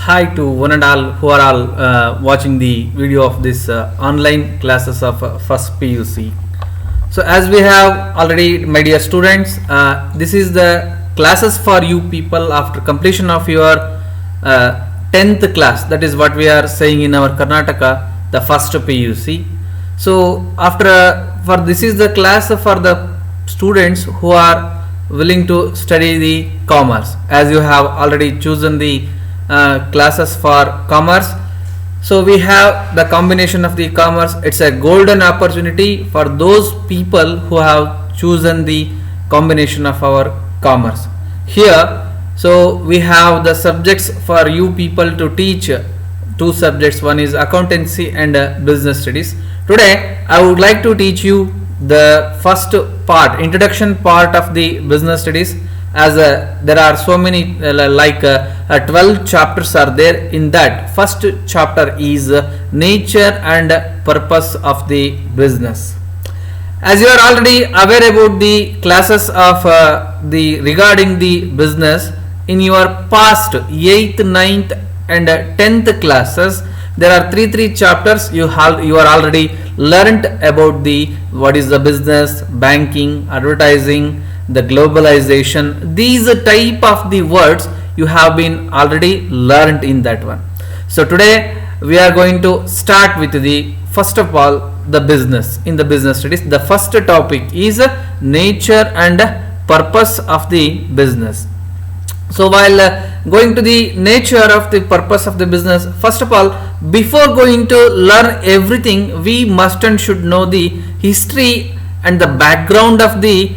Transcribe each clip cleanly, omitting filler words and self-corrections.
Hi to one and all who are all watching the video of this online classes of first PUC. So as we have already, my dear students, this is the classes for you people after completion of your 10th class. That is what we are saying in our Karnataka, the first PUC. So after for this is the class for the students who are willing to study the commerce, as you have already chosen the classes for commerce. So we have the combination of the commerce. It's a golden opportunity for those people who have chosen the combination of our commerce here. So we have the subjects for you people to teach, two subjects. One is accountancy and business studies. Today I would like to teach you the first part, introduction part of the business studies, as there are so many 12 chapters are there. In that first chapter is nature and purpose of the business. As you are already aware about the classes of the regarding the business in your past 8th, 9th and 10th classes, there are three chapters. You are already learnt about the what is the business, banking, advertising, the globalization. These type of the words you have been already learnt in that one. So today we are going to start with the first of all the business. In the business studies, the first topic is nature and purpose of the business. So while going to the nature of the purpose of the business, first of all, before going to learn everything, we must and should know the history and the background of the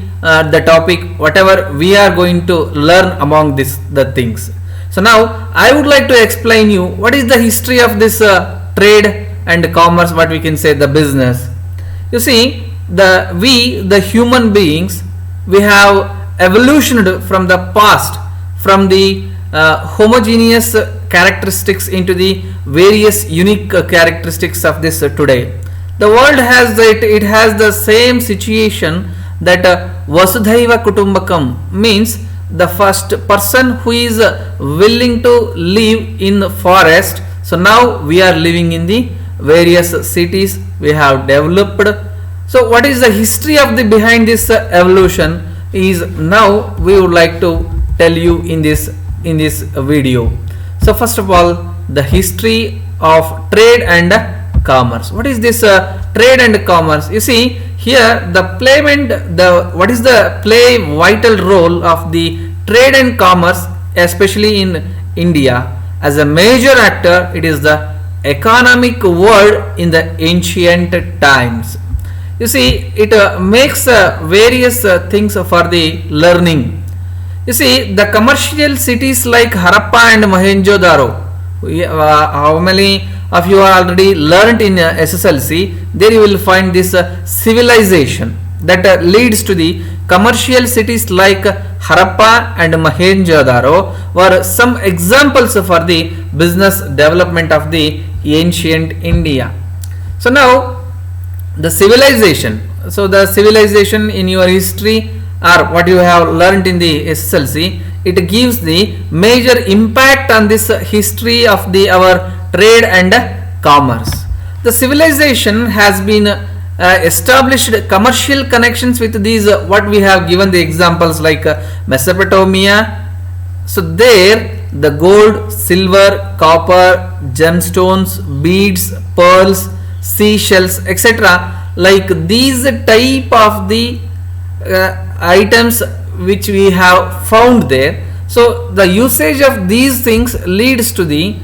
topic, whatever we are going to learn among the things. So now I would like to explain you what is the history of this trade and commerce, what we can say the business. You see, the human beings, we have evolutioned from the past, from the homogeneous characteristics into the various unique characteristics of this today. The world has it has the same situation that Vasudhaiva Kutumbakam means the first person who is willing to live in the forest. So now we are living in the various cities we have developed. So what is the history of the behind this evolution is now we would like to tell you in this video. So first of all, the history of trade and commerce. What is this trade and commerce? You see here what is the play vital role of the trade and commerce, especially in India. As a major actor, it is the economic world in the ancient times. You see, it makes various things for the learning. You see, the commercial cities like Harappa and Mohenjo-daro, how many of you are already learnt in SSLC, there you will find this civilization that leads to the commercial cities like Harappa and Mohenjo-daro were some examples for the business development of the ancient India. So now the civilization. So the civilization in your history or what you have learnt in the SSLC, it gives the major impact on this history of our trade and commerce. The civilization has been established commercial connections with these what we have given the examples like Mesopotamia. So there the gold, silver, copper, gemstones, beads, pearls, seashells, etc. like these type of the items which we have found there. So the usage of these things leads to the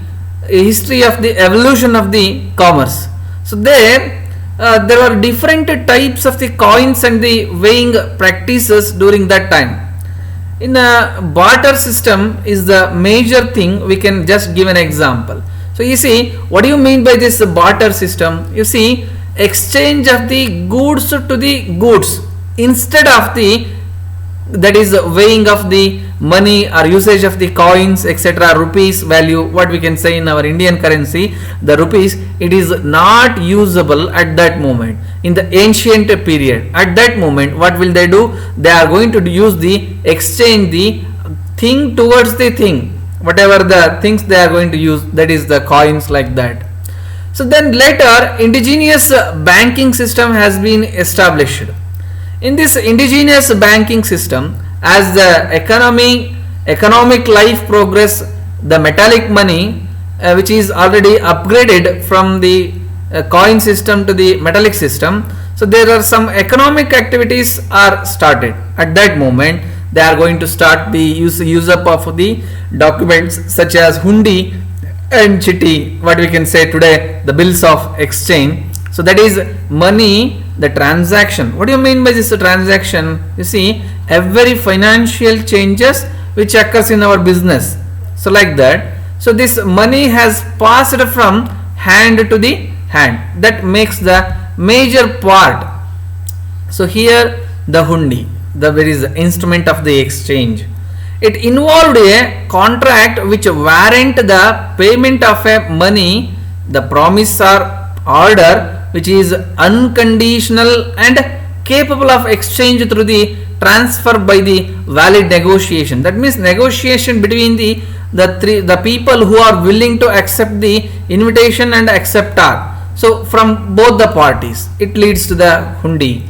history of the evolution of the commerce. So there were different types of the coins and the weighing practices during that time. In a barter system is the major thing. We can just give an example. So you see, what do you mean by this barter system? You see, exchange of the goods to the goods instead of that is weighing of the money or usage of the coins, etc. Rupees value, what we can say in our Indian currency, the rupees, it is not usable at that moment. In the ancient period, at that moment, what will they do? They are going to use the exchange the thing towards the thing. whatever the things they are going to use, that is the coins like that. So then later indigenous banking system has been established. In this indigenous banking system, as the economic life progress, the metallic money which is already upgraded from the coin system to the metallic system, so there are some economic activities are started. At that moment they are going to start the use up of the documents such as hundi and chitti, what we can say today, the bills of exchange. So that is money, the transaction. What do you mean by this transaction? You see, every financial changes which occurs in our business, so like that. So this money has passed from hand to the hand, that makes the major part. So here the hundi, the very instrument of the exchange, it involved a contract which warrant the payment of a money, the promise or order which is unconditional and capable of exchange through the transfer by the valid negotiation. That means negotiation between the people who are willing to accept the invitation and acceptor. So from both the parties it leads to the hundi.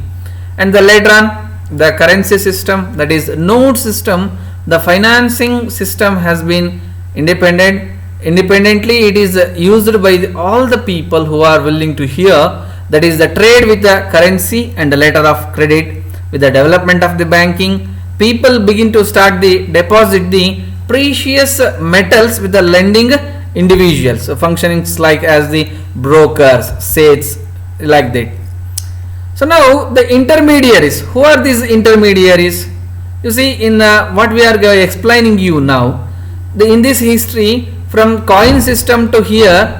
And the later on the currency system, that is note system, the financing system has been independently it is used by all the people who are willing to hear, that is the trade with the currency and the letter of credit. With the development of the banking, people begin to start the deposit the precious metals with the lending individuals, so functioning like as the brokers, sales, like that. So now the intermediaries, who are these intermediaries? You see, in what we are explaining you now, in this history from coin system to here,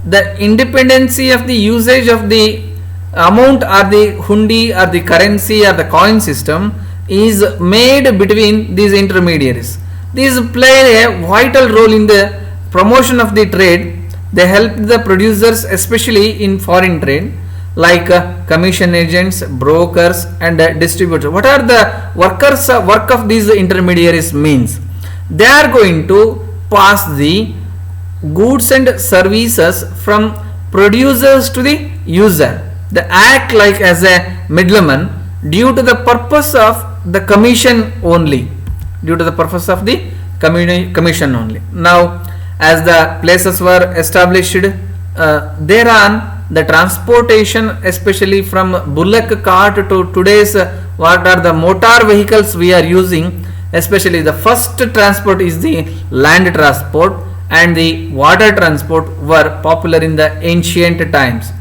the independency of the usage of the amount or the hundi or the currency or the coin system is made between these intermediaries. These play a vital role in the promotion of the trade. They help the producers, especially in foreign trade, like commission agents, brokers and distributors. What are the work of these intermediaries means? They are going to pass the goods and services from producers to the user. They act like as a middleman due to the purpose of the commission only. Commission only. Now, as the places were established, thereon the transportation, especially from bullock cart to today's what are the motor vehicles we are using, especially the first transport is the land transport and the water transport were popular in the ancient times.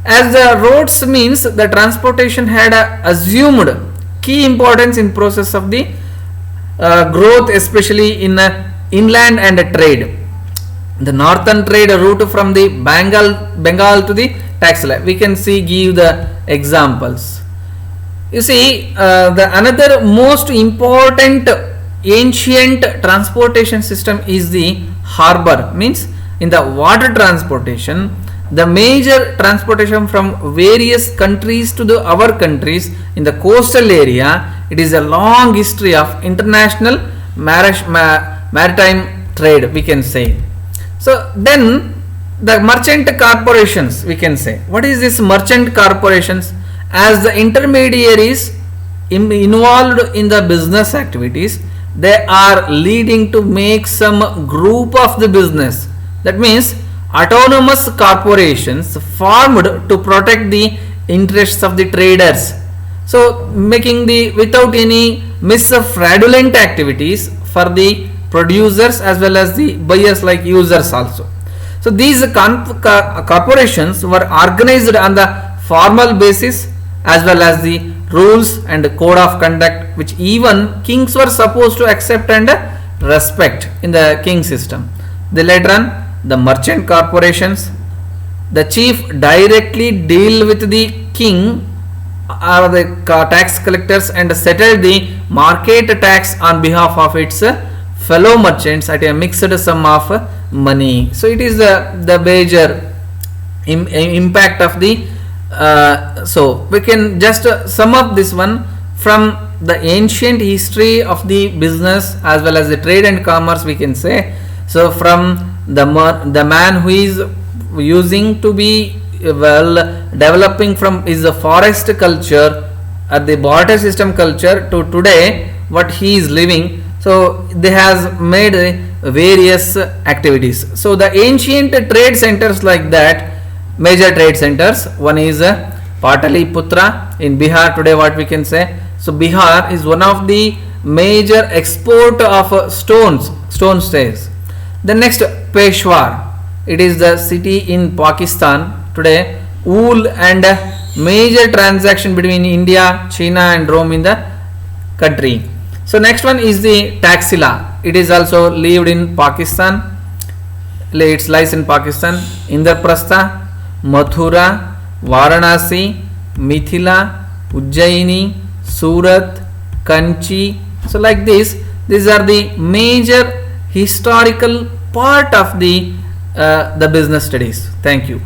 As the roads means, the transportation had assumed key importance in process of the growth, especially in inland and trade. The northern trade route from the Bengal to the Taxila, we can give the examples. You see, the another most important ancient transportation system is the harbor. Means in the water transportation, the major transportation from various countries to our countries in the coastal area, it is a long history of international maritime trade, we can say. So then the merchant corporations, we can say. What is this merchant corporations? As the intermediaries involved in the business activities, they are leading to make some group of the business. That means autonomous corporations formed to protect the interests of the traders. So making the without any fraudulent activities for the producers as well as the buyers like users also. So these corporations were organized on the formal basis as well as the rules and code of conduct which even kings were supposed to accept and respect in the king system. The later on the merchant corporations, the chief directly deal with the king or the tax collectors and settle the market tax on behalf of its fellow merchants at a mixed sum of money. So it is the major impact of the so we can just sum up this one from the ancient history of the business as well as the trade and commerce, we can say. So from the man who is using to be developing from is the forest culture at the barter system culture to today what he is living. So they has made various activities. So the ancient trade centers like that, major trade centers, one is Pataliputra in Bihar today, what we can say. So Bihar is one of the major export of stone staves. The next Peshawar, it is the city in Pakistan today. Wool and major transaction between India, China and Rome in the country. So next one is the Taxila. It is also lived in Pakistan. It lies in Pakistan. Indraprastha, Mathura, Varanasi, Mithila, Ujjaini, Surat, Kanchi. So like this, these are the major historical part of the business studies. Thank you.